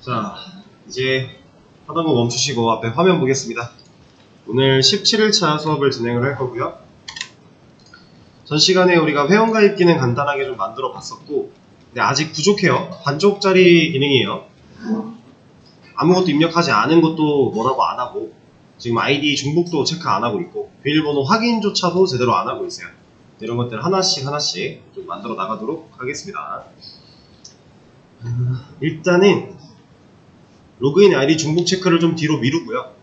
자, 이제 하던 거 멈추시고 앞에 화면 보겠습니다. 오늘 17일차 수업을 진행을 할 거고요. 전 시간에 우리가 회원가입 기능 간단하게 좀 만들어 봤었고, 근데 아직 부족해요. 반쪽짜리 기능이에요. 아무것도 입력하지 않은 것도 뭐라고 안 하고, 지금 아이디 중복도 체크 안 하고 있고, 비밀번호 확인조차도 제대로 안 하고 있어요. 이런 것들 하나씩 좀 만들어 나가도록 하겠습니다. 일단은 로그인 아이디 중복 체크를 좀 뒤로 미루고요.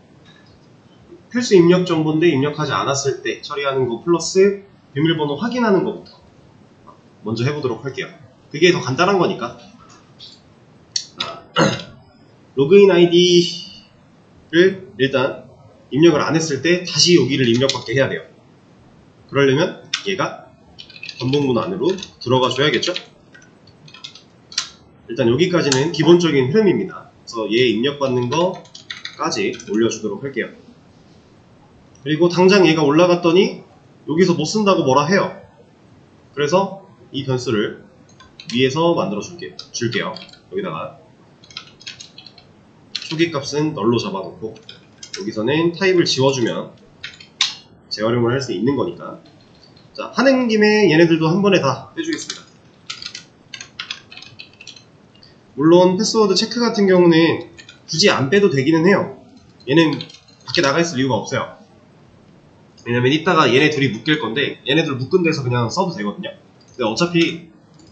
필수 입력 정보인데 입력하지 않았을 때 처리하는 거 플러스 비밀번호 확인하는 것부터 먼저 해보도록 할게요. 그게 더 간단한 거니까. 로그인 아이디를 일단 입력을 안 했을 때 다시 여기를 입력받게 해야 돼요. 그러려면 얘가 반복문 안으로 들어가 줘야겠죠? 일단 여기까지는 기본적인 흐름입니다. 그래서 얘 입력받는 거까지 올려주도록 할게요. 그리고 당장 얘가 올라갔더니 여기서 못 쓴다고 뭐라 해요. 그래서 이 변수를 위에서 만들어 줄게요. 여기다가 초기 값은 널로 잡아놓고 여기서는 타입을 지워주면 재활용을 할 수 있는 거니까. 자, 하는 김에 얘네들도 한 번에 다 빼주겠습니다. 물론 패스워드 체크 같은 경우는 굳이 안 빼도 되기는 해요. 얘는 밖에 나가 있을 이유가 없어요. 왜냐면 이따가 얘네 둘이 묶일 건데 얘네들 묶은 데서 그냥 써도 되거든요. 근데 어차피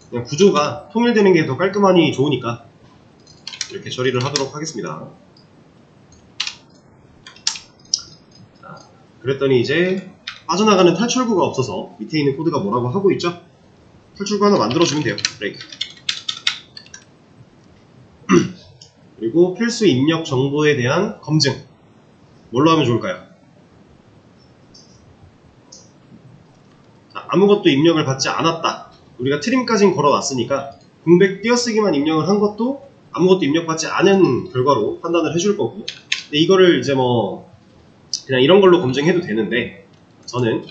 그냥 구조가 통일되는 게 더 깔끔하니 좋으니까 이렇게 처리를 하도록 하겠습니다. 자, 그랬더니 이제 빠져나가는 탈출구가 없어서 밑에 있는 코드가 뭐라고 하고 있죠? 탈출구 하나 만들어주면 돼요. 브레이크. 그리고 필수 입력 정보에 대한 검증. 뭘로 하면 좋을까요? 자, 아무것도 입력을 받지 않았다. 우리가 트림까지는 걸어놨으니까 공백 띄어쓰기만 입력을 한 것도 아무것도 입력받지 않은 결과로 판단을 해줄 거고, 근데 이거를 이제 뭐 그냥 이런 걸로 검증해도 되는데 저는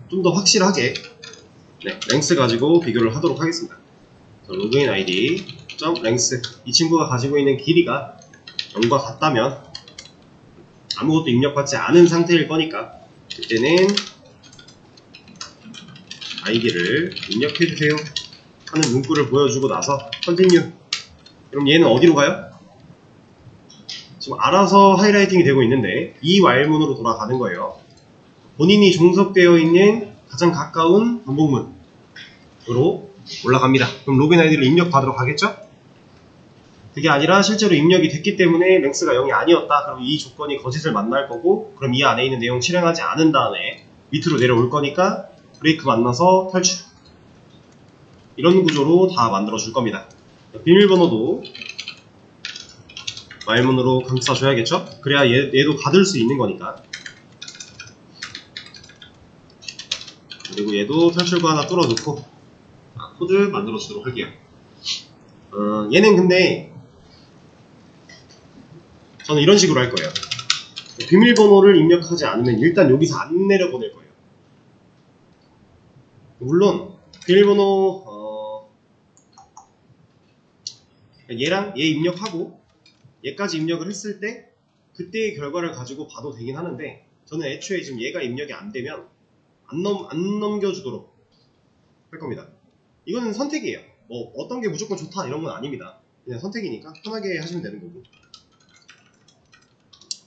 좀 더 확실하게 랭스 가지고 비교를 하도록 하겠습니다. 로그인 아이디 랭스, 이 친구가 가지고 있는 길이가 0과 같다면 아무것도 입력받지 않은 상태일 거니까 그때는 아이디를 입력해주세요 하는 문구를 보여주고 나서 컨티뉴. 그럼 얘는 어디로 가요? 지금 알아서 하이라이팅이 되고 있는데 이 while문으로 돌아가는 거예요. 본인이 종속되어 있는 가장 가까운 반복문으로 올라갑니다. 그럼 로그인 아이디를 입력받으러 가겠죠? 그게 아니라 실제로 입력이 됐기 때문에 랭스가 0이 아니었다. 그럼 이 조건이 거짓을 만날 거고, 그럼 이 안에 있는 내용 실행하지 않은 다음에 밑으로 내려올 거니까 브레이크 만나서 탈출. 이런 구조로 다 만들어 줄 겁니다. 비밀번호도 말문으로 감싸줘야겠죠? 그래야 얘도 받을 수 있는 거니까. 그리고 얘도 탈출구 하나 뚫어놓고 코드 만들어 주도록 할게요. 얘는 근데 저는 이런 식으로 할 거예요. 비밀번호를 입력하지 않으면 일단 여기서 안 내려보낼 거예요. 물론 비밀번호 얘랑 얘 입력하고 얘까지 입력을 했을 때 그때의 결과를 가지고 봐도 되긴 하는데, 저는 애초에 지금 얘가 입력이 안 되면 안 넘겨주도록 할 겁니다. 이거는 선택이에요. 뭐 어떤 게 무조건 좋다 이런 건 아닙니다. 그냥 선택이니까 편하게 하시면 되는 거고.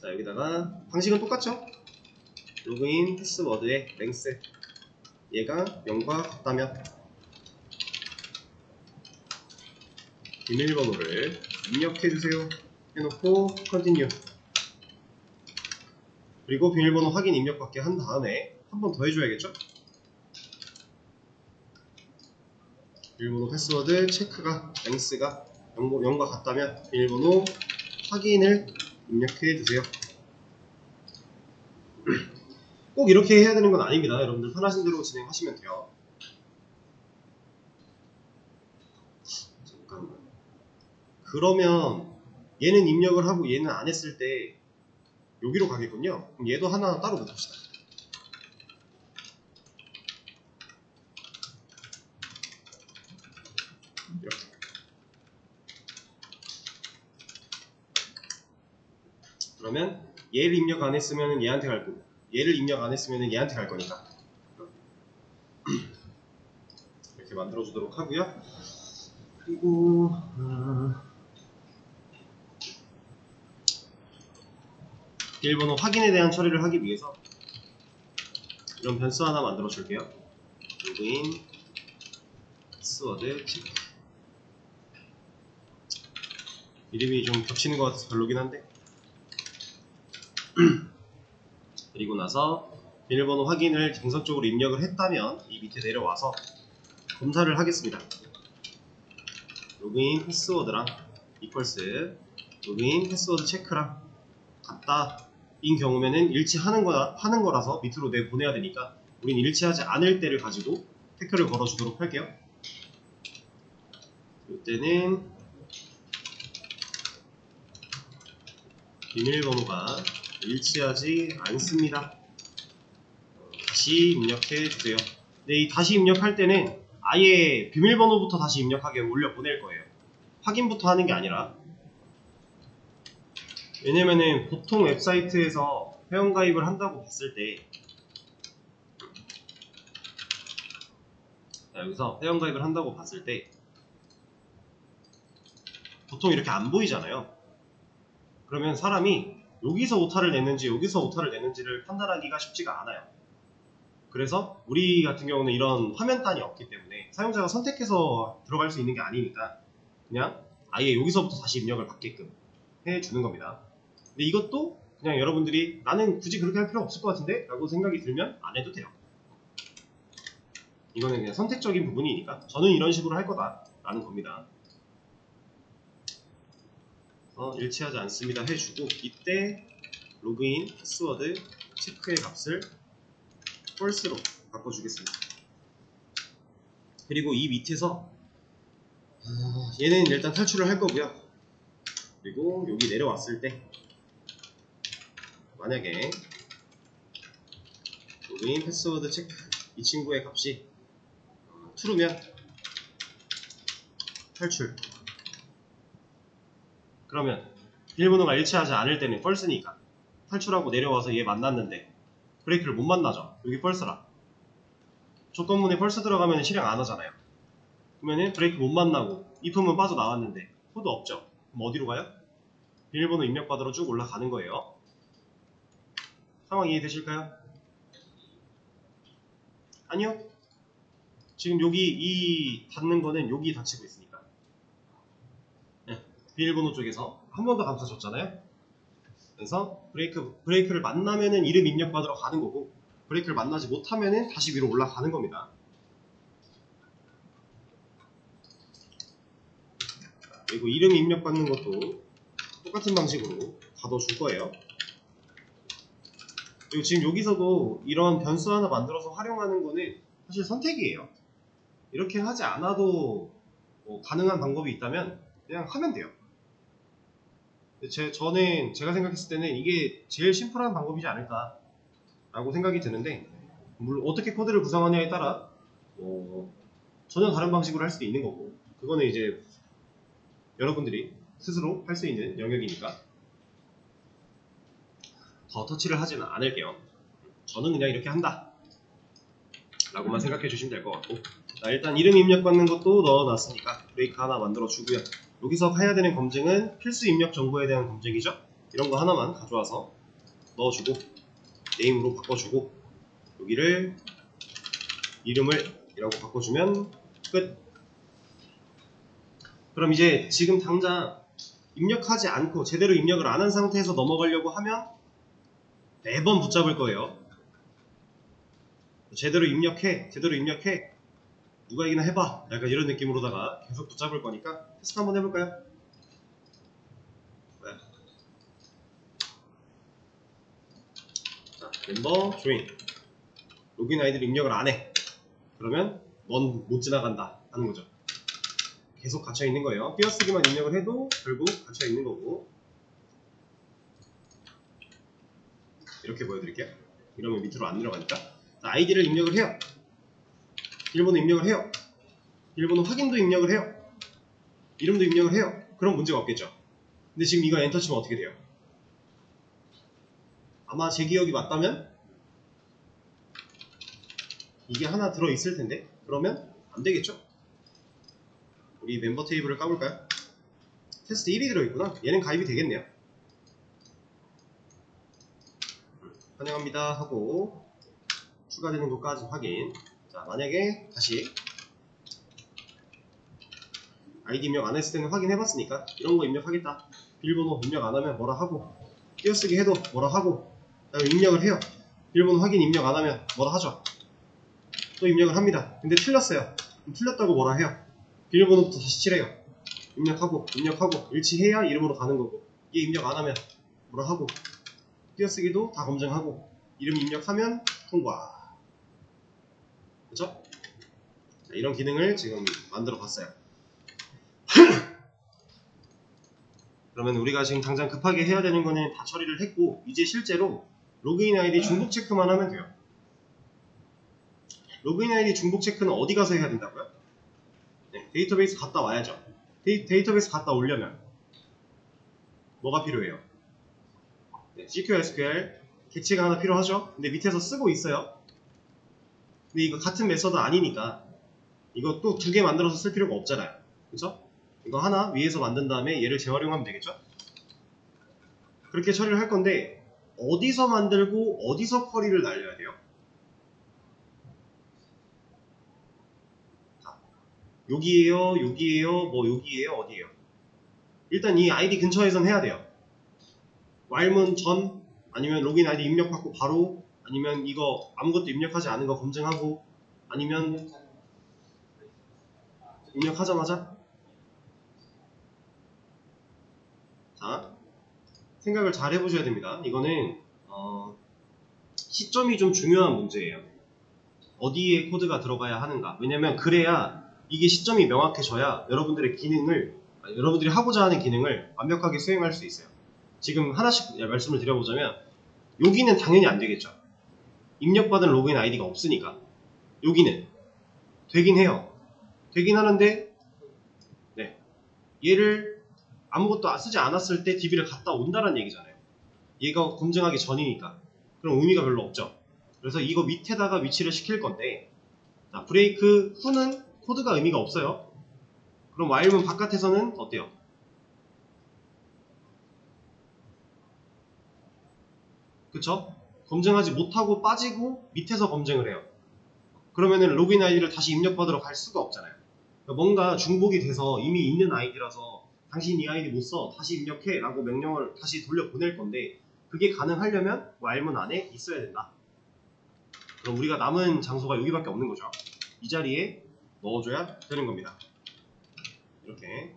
자, 여기다가 방식은 똑같죠? 로그인 패스워드의 랭스, 얘가 0과 같다면 비밀번호를 입력해주세요 해놓고 컨티뉴. 그리고 비밀번호 확인 입력받게 한 다음에 한 번 더 해줘야겠죠? 비밀번호 패스워드 체크가 랭스가 0과 같다면 비밀번호 확인을 입력해주세요. 꼭 이렇게 해야 되는 건 아닙니다. 여러분들 편하신 대로 진행하시면 돼요. 잠깐만. 그러면 얘는 입력을 하고 얘는 안 했을 때 여기로 가겠군요. 그럼 얘도 하나 따로 넣읍시다. 이렇게. 그러면 얘를 입력 안 했으면 얘한테 갈 거고, 얘를 입력 안 했으면 얘한테 갈 거니까 이렇게 만들어 주도록 하고요. 그리고 비밀번호 확인에 대한 처리를 하기 위해서 이런 변수 하나 만들어 줄게요. 로그인 패스워드 체크. 이름이 좀 겹치는 것 같아서 별로긴 한데 그리고 나서 비밀번호 확인을 정상적으로 입력을 했다면 이 밑에 내려와서 검사를 하겠습니다. 로그인 패스워드랑 이퀄스 로그인 패스워드 체크랑 같다 인 경우면은 일치하는 거라서 밑으로 내보내야 되니까 우린 일치하지 않을 때를 가지고 태클을 걸어주도록 할게요. 이때는 비밀번호가 일치하지 않습니다. 다시 입력해 주세요. 근데 이 다시 입력할 때는 아예 비밀번호부터 다시 입력하게 올려 보낼 거예요. 확인부터 하는 게 아니라. 왜냐면은 보통 웹사이트에서 회원가입을 한다고 봤을 때 여기서 회원가입을 한다고 봤을 때 보통 이렇게 안 보이잖아요. 그러면 사람이 여기서 오타를 냈는지 여기서 오타를 냈는지를 판단하기가 쉽지가 않아요. 그래서 우리 같은 경우는 이런 화면단이 없기 때문에 사용자가 선택해서 들어갈 수 있는 게 아니니까 그냥 아예 여기서부터 다시 입력을 받게끔 해주는 겁니다. 근데 이것도 그냥 여러분들이 나는 굳이 그렇게 할 필요 없을 것 같은데 라고 생각이 들면 안 해도 돼요. 이거는 그냥 선택적인 부분이니까 저는 이런 식으로 할 거다 라는 겁니다. 일치하지 않습니다 해주고 이때 로그인 패스워드 체크의 값을 false로 바꿔주겠습니다. 그리고 이 밑에서 얘는 일단 탈출을 할 거고요. 그리고 여기 내려왔을 때 만약에 로그인 패스워드 체크 이 친구의 값이 true면 탈출. 그러면 비밀번호가 일치하지 않을 때는 false니까 탈출하고 내려와서 얘 만났는데 브레이크를 못 만나죠. 여기 false라. 조건문에 false 들어가면 실행 안 하잖아요. 그러면은 브레이크 못 만나고 if은 빠져나왔는데 코드 없죠. 그럼 어디로 가요? 비밀번호 입력받으러 쭉 올라가는 거예요. 상황 이해되실까요? 아니요. 지금 여기 이 닫는 거는 여기 닫히고 있으니까. 네, 비밀번호 쪽에서 한 번 더 감싸줬잖아요. 그래서 브레이크를 만나면은 이름 입력받으러 가는 거고 브레이크를 만나지 못하면은 다시 위로 올라가는 겁니다. 그리고 이름 입력받는 것도 똑같은 방식으로 가둬줄 거예요. 그리고 지금 여기서도 이런 변수 하나 만들어서 활용하는 거는 사실 선택이에요. 이렇게 하지 않아도 가능한 방법이 있다면 그냥 하면 돼요. 저는 제가 생각했을 때는 이게 제일 심플한 방법이지 않을까 라고 생각이 드는데 물론 어떻게 코드를 구성하냐에 따라 전혀 다른 방식으로 할 수도 있는 거고 그거는 이제 여러분들이 스스로 할 수 있는 영역이니까 더 터치를 하지는 않을게요. 저는 그냥 이렇게 한다 라고만 생각해 주시면 될 것 같고 자, 일단 이름 입력받는 것도 넣어놨으니까 브레이크 하나 만들어 주고요. 여기서 해야 되는 검증은 필수 입력 정보에 대한 검증이죠. 이런 거 하나만 가져와서 넣어주고 네임으로 바꿔주고 여기를 이름을 이라고 바꿔주면 끝. 그럼 이제 지금 당장 입력하지 않고 제대로 입력을 안 한 상태에서 넘어가려고 하면 매번 붙잡을 거예요. 제대로 입력해 누가 이기나 해봐 약간 이런 느낌으로다가 계속 붙잡을 거니까 테스트 한번 해볼까요? 네. 자, 멤버 조인 로그인 아이디를 입력을 안 해. 그러면 넌 못 지나간다 하는 거죠. 계속 갇혀 있는 거예요. 띄어쓰기만 입력을 해도 결국 갇혀 있는 거고 이렇게 보여드릴게요. 이러면 밑으로 안 내려가니까 자, 아이디를 입력을 해요. 비밀번호 입력을 해요. 비밀번호 확인도 입력을 해요. 이름도 입력을 해요. 그럼 문제가 없겠죠. 근데 지금 이거 엔터 치면 어떻게 돼요? 아마 제 기억이 맞다면 이게 하나 들어있을 텐데 그러면 안 되겠죠? 우리 멤버 테이블을 까볼까요? 테스트 1이 들어있구나. 얘는 가입이 되겠네요. 환영합니다 하고 추가되는 것까지 확인. 자, 만약에 다시 아이디 입력 안 했을 때는 확인해봤으니까 이런 거 입력하겠다. 비밀번호 입력 안 하면 뭐라 하고, 띄어쓰기 해도 뭐라 하고, 입력을 해요. 비밀번호 확인 입력 안 하면 뭐라 하죠. 또 입력을 합니다. 근데 틀렸어요. 틀렸다고 뭐라 해요. 비밀번호부터 다시 칠해요. 입력하고 일치해야 이름으로 가는 거고, 얘 입력 안 하면 뭐라 하고, 띄어쓰기도 다 검증하고, 이름 입력하면 통과. 그쵸? 자, 이런 기능을 지금 만들어 봤어요. 그러면 우리가 지금 당장 급하게 해야 되는 거는 다 처리를 했고, 이제 실제로 로그인 아이디 중복 체크만 하면 돼요. 로그인 아이디 중복 체크는 어디 가서 해야 된다고요? 네, 데이터베이스 갔다 와야죠. 데이터베이스 갔다 오려면 뭐가 필요해요? 네, CQ, SQL 객체가 하나 필요하죠? 근데 밑에서 쓰고 있어요. 근데 이거 같은 메서드 아니니까 이거 또 두 개 만들어서 쓸 필요가 없잖아요. 그쵸? 이거 하나 위에서 만든 다음에 얘를 재활용하면 되겠죠? 그렇게 처리를 할 건데 어디서 만들고 어디서 쿼리를 날려야 돼요? 자, 여기에요, 여기에요, 뭐 여기에요, 어디에요? 일단 이 아이디 근처에선 해야 돼요. while문 전, 아니면 로그인 아이디 입력받고 바로, 아니면 이거 아무것도 입력하지 않은 거 검증하고, 아니면 입력하자마자. 자, 생각을 잘 해보셔야 됩니다. 이거는 시점이 좀 중요한 문제예요. 어디에 코드가 들어가야 하는가. 왜냐면 그래야 이게 시점이 명확해져야 여러분들의 기능을, 여러분들이 하고자 하는 기능을 완벽하게 수행할 수 있어요. 지금 하나씩 말씀을 드려보자면 여기는 당연히 안 되겠죠. 입력받은 로그인 아이디가 없으니까. 여기는 되긴 해요. 되긴 하는데, 네, 얘를 아무것도 쓰지 않았을 때 DB를 갔다 온다는 얘기잖아요. 얘가 검증하기 전이니까. 그럼 의미가 별로 없죠. 그래서 이거 밑에다가 위치를 시킬 건데, 자, 브레이크 후는 코드가 의미가 없어요. 그럼 while문 바깥에서는 어때요? 그쵸? 검증하지 못하고 빠지고 밑에서 검증을 해요. 그러면은 로그인 아이디를 다시 입력받으러 갈 수가 없잖아요. 그러니까 뭔가 중복이 돼서 이미 있는 아이디라서 당신 이 아이디 못 써, 다시 입력해 라고 명령을 다시 돌려보낼 건데, 그게 가능하려면 while문 안에 있어야 된다. 그럼 우리가 남은 장소가 여기밖에 없는 거죠. 이 자리에 넣어줘야 되는 겁니다. 이렇게.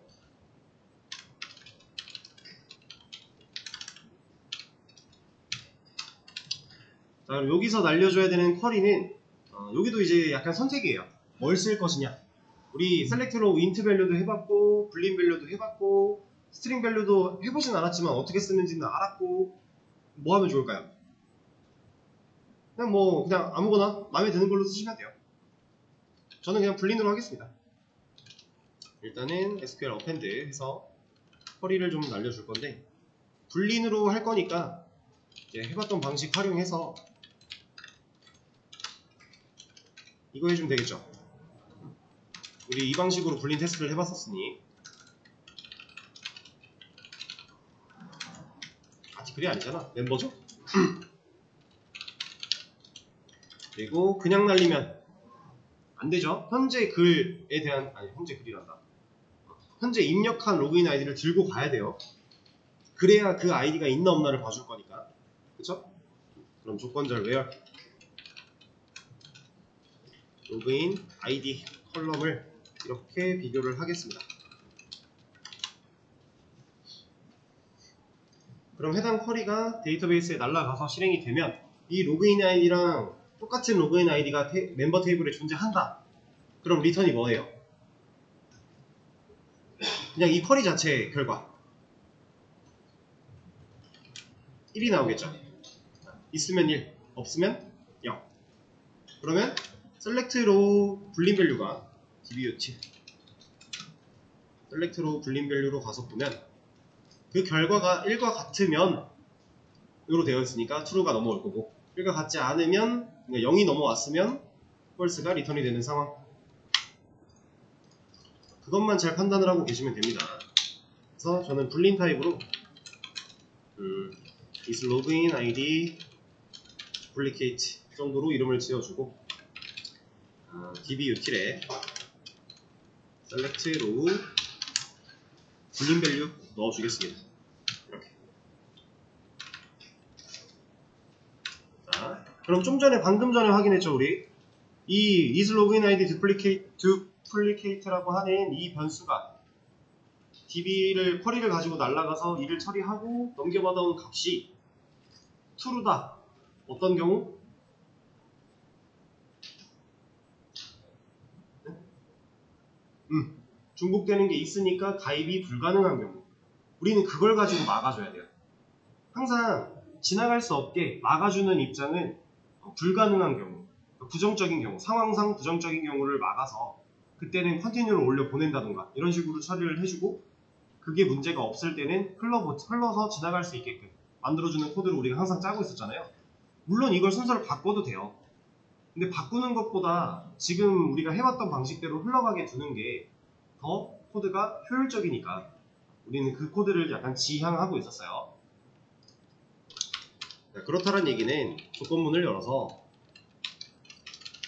자, 그럼 여기서 날려줘야 되는 쿼리는 여기도 이제 약간 선택이에요. 뭘 쓸 것이냐. 우리 셀렉트로 인트 밸류도 해봤고, 불린 밸류도 해봤고, 스트링 밸류도 해보진 않았지만 어떻게 쓰는지는 알았고, 뭐 하면 좋을까요? 그냥 아무거나 마음에 드는 걸로 쓰시면 돼요. 저는 그냥 불린으로 하겠습니다. 일단은 SQL append 해서 쿼리를 좀 날려줄 건데, 불린으로 할 거니까 이제 해봤던 방식 활용해서 이거 해주면 되겠죠. 우리 이 방식으로 불린 테스트를 해봤었으니. 아티클이 아니잖아, 멤버죠? 그리고 그냥 날리면 안되죠. 현재 글에 대한, 현재 글이란다. 현재 입력한 로그인 아이디를 들고 가야 돼요. 그래야 그 아이디가 있나 없나를 봐줄 거니까. 그쵸? 그럼 조건절 where 로그인 아이디 컬럼을 이렇게 비교를 하겠습니다. 그럼 해당 쿼리가 데이터베이스에 날아가서 실행이 되면 이 로그인 아이디랑 똑같은 로그인 아이디가 멤버 테이블에 존재한다. 그럼 리턴이 뭐예요? 그냥 이 쿼리 자체의 결과 1이 나오겠죠. 있으면 1, 없으면 0. 그러면 셀렉트로 불린 밸류가 dbut 셀렉트로 불린 밸류로 가서 보면 그 결과가 1과 같으면 으로 되어 있으니까 true가 넘어올 거고, 그러니까 같지 않으면, 그러니까 0이 넘어왔으면 false가 리턴이 되는 상황. 그것만 잘 판단을 하고 계시면 됩니다. 그래서 저는 불린 타입으로 is login id duplicate 정도로 이름을 지어주고, dbutil에 select row 불린 밸류 넣어주겠습니다. 이렇게. 자, 그럼 좀 전에 방금 전에 확인했죠 우리? 이 is login id duplicate라고 하는 이 변수가 db를 쿼리를 가지고 날아가서 이를 처리하고 넘겨받아온 값이 true다. 어떤 경우? 중복되는 게 있으니까 가입이 불가능한 경우, 우리는 그걸 가지고 막아줘야 돼요. 항상 지나갈 수 없게 막아주는 입장은 불가능한 경우, 부정적인 경우, 상황상 부정적인 경우를 막아서 그때는 컨티뉴를 올려 보낸다던가 이런 식으로 처리를 해주고, 그게 문제가 없을 때는 흘러서 지나갈 수 있게끔 만들어주는 코드를 우리가 항상 짜고 있었잖아요. 물론 이걸 순서를 바꿔도 돼요. 근데 바꾸는 것보다 지금 우리가 해왔던 방식대로 흘러가게 두는 게 더 코드가 효율적이니까 우리는 그 코드를 약간 지향하고 있었어요. 자, 그렇다는 얘기는 조건문을 열어서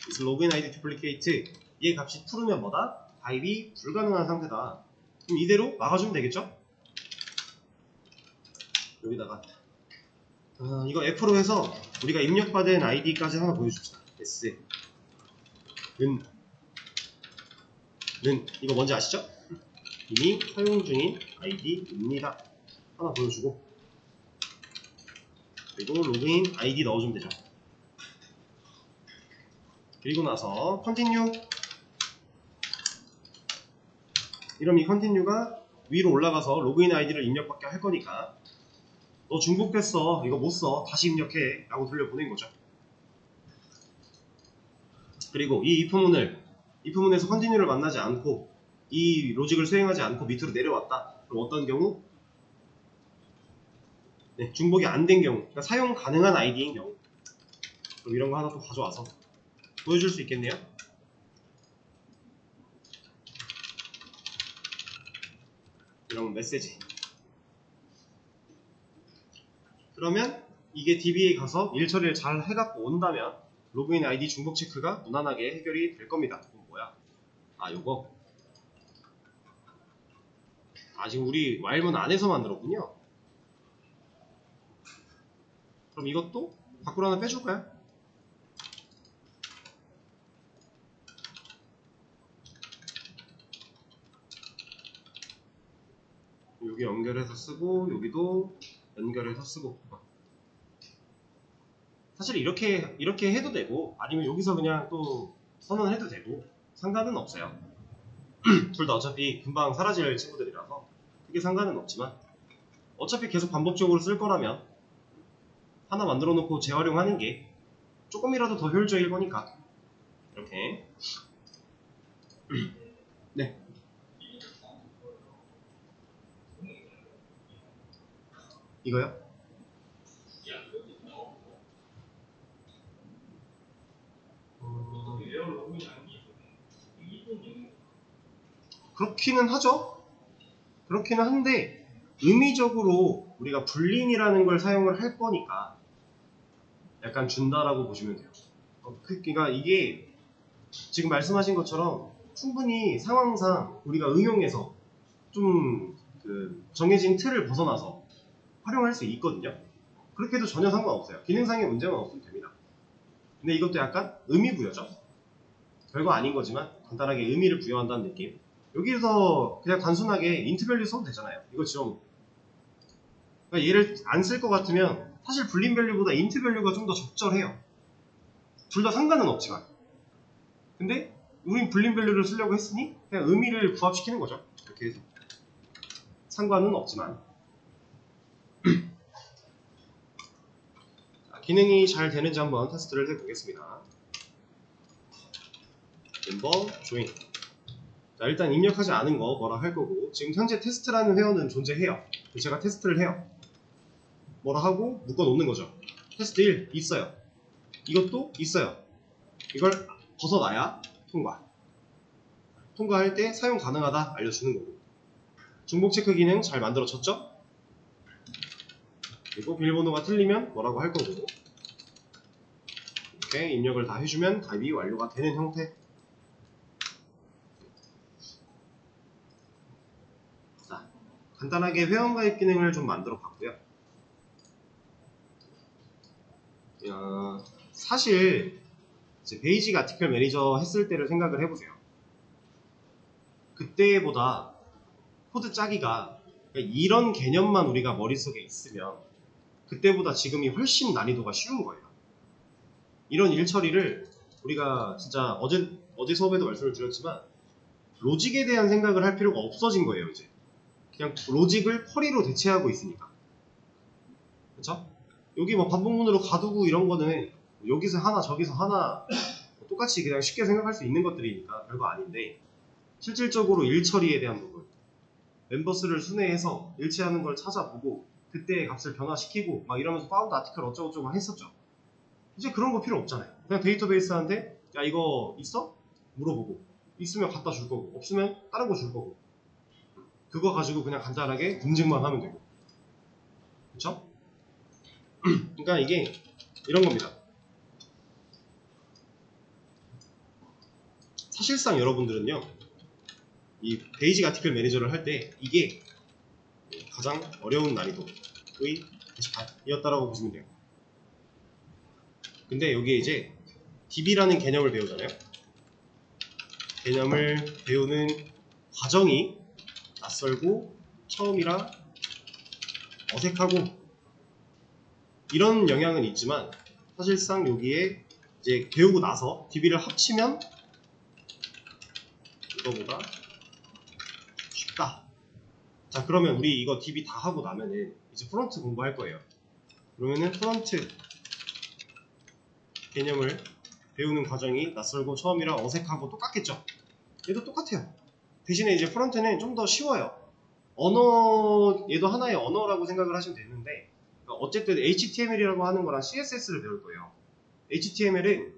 is login id duplicate 얘 값이 true면 뭐다? 가입이 불가능한 상태다. 그럼 이대로 막아주면 되겠죠? 여기다가 이거 F로 해서 우리가 입력받은 아이디까지 하나 보여줍시다. S 는 이거 뭔지 아시죠? 이미 사용 중인 아이디입니다. 하나 보여주고, 그리고 로그인 아이디 넣어주면 되죠. 그리고 나서 continue. 이러면 이 continue가 위로 올라가서 로그인 아이디를 입력받게 할 거니까 너 중복됐어, 이거 못 써, 다시 입력해 라고 돌려보낸 거죠. 그리고 이 if문에서 continue를 만나지 않고 이 로직을 수행하지 않고 밑으로 내려왔다. 그럼 어떤 경우? 네, 중복이 안 된 경우, 그러니까 사용 가능한 아이디인 경우. 그럼 이런 거 하나 또 가져와서 보여줄 수 있겠네요. 이런 메시지. 그러면 이게 DB에 가서 일 처리를 잘 해갖고 온다면 로그인 아이디 중복 체크가 무난하게 해결이 될 겁니다. 그럼 뭐야? 요거. 지금 우리 while문 안에서 만들었군요. 그럼 이것도 밖으로 하나 빼줄까요? 여기 연결해서 쓰고, 여기도 연결해서 쓰고. 사실 이렇게 해도 되고, 아니면 여기서 그냥 또 선언해도 되고, 상관은 없어요. 둘 다 어차피 금방 사라질 친구들이라서 크게 상관은 없지만, 어차피 계속 반복적으로 쓸 거라면 하나 만들어 놓고 재활용하는 게 조금이라도 더 효율적일 거니까. 이렇게. 네. 이거요? 그렇기는 하죠. 그렇기는 한데 의미적으로 우리가 불린이라는 걸 사용을 할 거니까 약간 준다라고 보시면 돼요. 그러니까 이게 지금 말씀하신 것처럼 충분히 상황상 우리가 응용해서 좀 정해진 틀을 벗어나서 활용할 수 있거든요. 그렇게 해도 전혀 상관없어요. 기능상의 문제만 없으면 됩니다. 근데 이것도 약간 의미 부여죠. 별거 아닌 거지만 간단하게 의미를 부여한다는 느낌. 여기서 그냥 단순하게 인트 밸류 써도 되잖아요. 이거 지워놓고. 그러니까 얘를 안 쓸 것 같으면 사실 불린 밸류보다 인트 밸류가 좀 더 적절해요. 둘 다 상관은 없지만. 근데 우린 불린 밸류를 쓰려고 했으니 그냥 의미를 부합시키는 거죠. 이렇게 해서. 상관은 없지만. 기능이 잘 되는지 한번 테스트를 해보겠습니다. 멤버 조인. 자, 일단 입력하지 않은 거 뭐라 할 거고, 지금 현재 테스트라는 회원은 존재해요. 제가 테스트를 해요. 뭐라 하고 묶어 놓는 거죠. 테스트 1 있어요. 이것도 있어요. 이걸 벗어나야 통과할 때 사용 가능하다 알려주는 거고, 중복 체크 기능 잘 만들어졌죠? 그리고 비밀번호가 틀리면 뭐라고 할 거고, 이렇게 입력을 다 해주면 가입이 완료가 되는 형태. 자, 간단하게 회원가입 기능을 좀 만들어 봤고요. 사실 이제 베이직 아티클 매니저 했을 때를 생각을 해보세요. 그때보다 코드 짜기가, 그러니까 이런 개념만 우리가 머릿속에 있으면 그때보다 지금이 훨씬 난이도가 쉬운 거예요. 이런 일 처리를 우리가 진짜 어제 수업에도 말씀을 드렸지만 로직에 대한 생각을 할 필요가 없어진 거예요. 이제 그냥 로직을 쿼리로 대체하고 있으니까. 그쵸? 여기 뭐 반복문으로 가두고 이런 거는 여기서 하나 저기서 하나 똑같이 그냥 쉽게 생각할 수 있는 것들이니까 별거 아닌데, 실질적으로 일 처리에 대한 부분, 멤버스를 순회해서 일치하는 걸 찾아보고 그때의 값을 변화시키고 막 이러면서 파운드 아티클 어쩌고저쩌고 막 했었죠. 이제 그런 거 필요 없잖아요. 그냥 데이터베이스한테 야 이거 있어? 물어보고, 있으면 갖다 줄 거고, 없으면 다른 거 줄 거고, 그거 가지고 그냥 간단하게 검증만 하면 되고. 그쵸? 그러니까 이게 이런 겁니다. 사실상 여러분들은요, 이 베이직 아티클 매니저를 할 때 이게 가장 어려운 난이도의 게시판이었다라고 보시면 돼요. 근데 여기에 이제 DB라는 개념을 배우잖아요. 개념을 배우는 과정이 낯설고 처음이라 어색하고 이런 영향은 있지만, 사실상 여기에 이제 배우고 나서 DB를 합치면 이거보다 쉽다. 자, 그러면 우리 이거 DB 다 하고 나면은 이제 프론트 공부할 거예요. 그러면은 프론트 개념을 배우는 과정이 낯설고 처음이라 어색하고 똑같겠죠? 얘도 똑같아요. 대신에 이제 프론트는 좀 더 쉬워요. 언어, 얘도 하나의 언어라고 생각을 하시면 되는데, 어쨌든 HTML이라고 하는 거랑 CSS를 배울 거예요. HTML은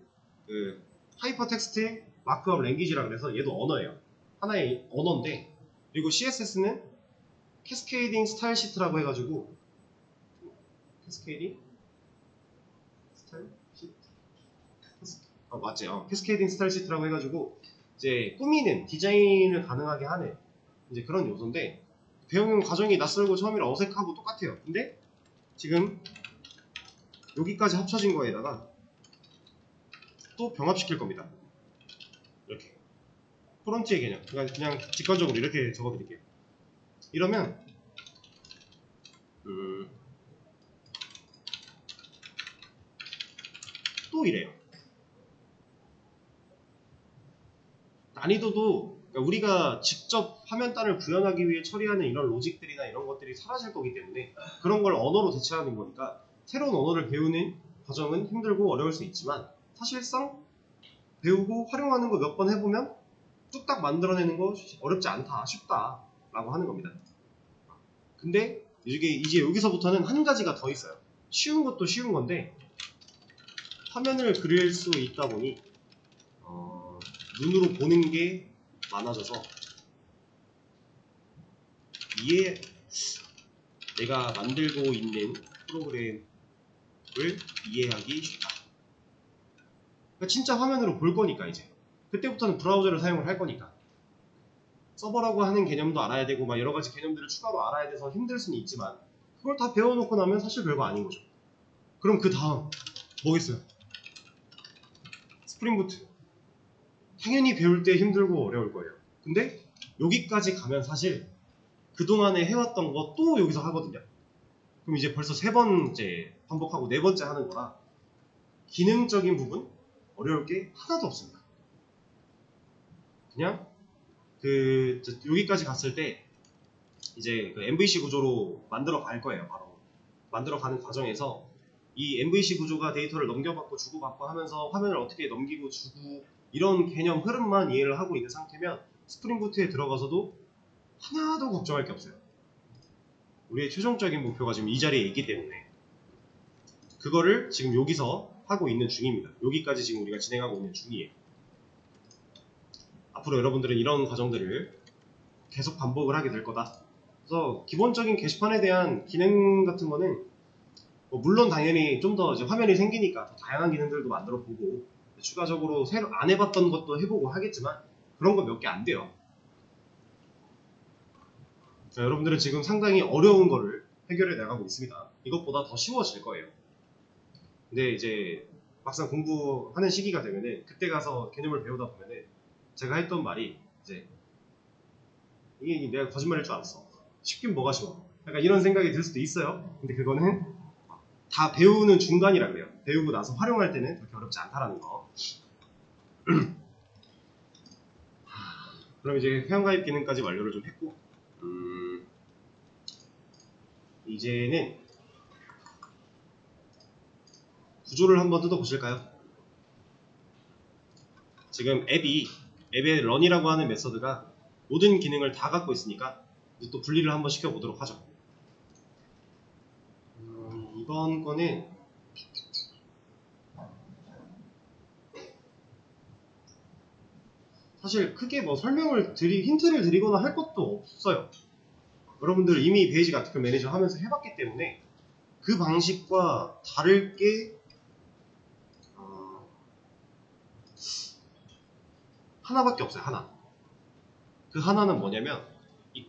그 하이퍼텍스트 마크업 랭귀지라 그래서 얘도 언어예요. 하나의 언어인데, 그리고 CSS는 캐스케이딩 스타일 시트라고 해가지고, 캐스케이딩 스타일 시트? 맞지? 캐스케이딩 스타일 시트라고 해가지고 이제 꾸미는, 디자인을 가능하게 하는 이제 그런 요소인데, 배우는 과정이 낯설고 처음이라 어색하고 똑같아요. 근데 지금 여기까지 합쳐진 거에다가 또 병합시킬 겁니다. 이렇게 프론트의 개념, 그냥 직관적으로 이렇게 적어드릴게요. 이러면 또 이래요. 난이도도, 그러니까 우리가 직접 화면단을 구현하기 위해 처리하는 이런 로직들이나 이런 것들이 사라질 거기 때문에 그런 걸 언어로 대체하는 거니까, 새로운 언어를 배우는 과정은 힘들고 어려울 수 있지만 사실상 배우고 활용하는 거 몇 번 해보면 뚝딱 만들어내는 거 어렵지 않다, 쉽다 라고 하는 겁니다. 근데 이제 여기서부터는 한 가지가 더 있어요. 쉬운 것도 쉬운 건데, 화면을 그릴 수 있다 보니 눈으로 보는 게 많아져서 내가 만들고 있는 프로그램을 이해하기 쉽다. 그러니까 진짜 화면으로 볼 거니까, 이제 그때부터는 브라우저를 사용을 할 거니까 서버라고 하는 개념도 알아야 되고 막 여러 가지 개념들을 추가로 알아야 돼서 힘들 수는 있지만, 그걸 다 배워놓고 나면 사실 별거 아닌 거죠. 그럼 그 다음 뭐겠어요? 스프링 부트. 당연히 배울 때 힘들고 어려울 거예요. 근데 여기까지 가면 사실 그동안에 해왔던 거 또 여기서 하거든요. 그럼 이제 벌써 3번째 반복하고 4번째 하는 거라 기능적인 부분 어려울 게 하나도 없습니다. 그냥 여기까지 갔을 때 이제 그 MVC 구조로 만들어 갈 거예요. 바로 만들어 가는 과정에서 이 MVC 구조가 데이터를 넘겨받고 주고받고 하면서 화면을 어떻게 넘기고 주고 이런 개념 흐름만 이해를 하고 있는 상태면 스프링 부트에 들어가서도 하나도 걱정할 게 없어요. 우리의 최종적인 목표가 지금 이 자리에 있기 때문에 그거를 지금 여기서 하고 있는 중입니다. 여기까지 지금 우리가 진행하고 있는 중이에요. 앞으로 여러분들은 이런 과정들을 계속 반복을 하게 될 거다. 그래서 기본적인 게시판에 대한 기능 같은 거는 물론 당연히 좀 더 화면이 생기니까 더 다양한 기능들도 만들어 보고 추가적으로 새로 안 해봤던 것도 해보고 하겠지만 그런 거 몇 개 안 돼요. 자, 여러분들은 지금 상당히 어려운 거를 해결해 나가고 있습니다. 이것보다 더 쉬워질 거예요. 근데 이제 막상 공부하는 시기가 되면은 그때 가서 개념을 배우다 보면은 제가 했던 말이 이제 이게 내가 거짓말일 줄 알았어. 쉽긴 뭐가 쉬워. 약간 이런 생각이 들 수도 있어요. 근데 그거는 다 배우는 중간이라 그래요. 배우고 나서 활용할 때는 그렇게 어렵지 않다라는 거. 그럼 이제 회원가입 기능까지 완료를 좀 했고 이제는 구조를 한번 뜯어보실까요? 지금 앱의 런이라고 하는 메서드가 모든 기능을 다 갖고 있으니까 이제 또 분리를 한번 시켜보도록 하죠. 이번 거는 사실 크게 뭐 힌트를 드리거나 할 것도 없어요. 여러분들 이미 베이직 아티클 매니저 하면서 해봤기 때문에 그 방식과 다를 게 하나밖에 없어요. 하나. 그 하나는 뭐냐면 이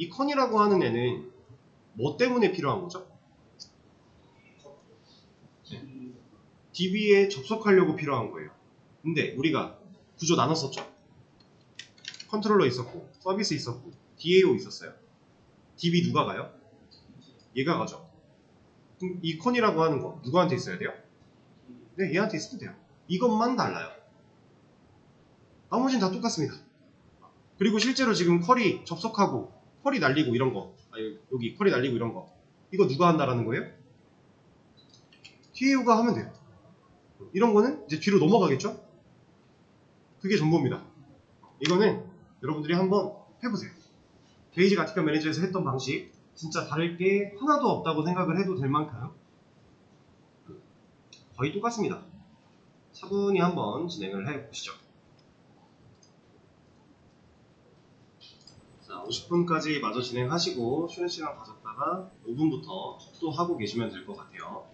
컨이라고 하는 애는 뭐 때문에 필요한 거죠? DB에 접속하려고 필요한 거예요. 근데 우리가 구조 나눴었죠. 컨트롤러 있었고 서비스 있었고 DAO 있었어요. DB 누가 가요? 얘가 가죠. 그럼 이 컨이라고 하는 거 누구한테 있어야 돼요? 네, 얘한테 있어도 돼요. 이것만 달라요. 나머지는 다 똑같습니다. 그리고 실제로 지금 쿼리 접속하고 쿼리 날리고 이런 거 여기 쿼리 날리고 이런 거 이거 누가 한다라는 거예요? TAU가 하면 돼요. 이런 거는 이제 뒤로 넘어가겠죠? 그게 전부입니다. 이거는 여러분들이 한번 해보세요. 베이직 아티클 매니저에서 했던 방식 진짜 다를 게 하나도 없다고 생각을 해도 될 만큼 거의 똑같습니다. 차분히 한번 진행을 해보시죠. 자, 50분까지 마저 진행하시고 쉬는 시간 가졌다가 5분부터 또 하고 계시면 될 것 같아요.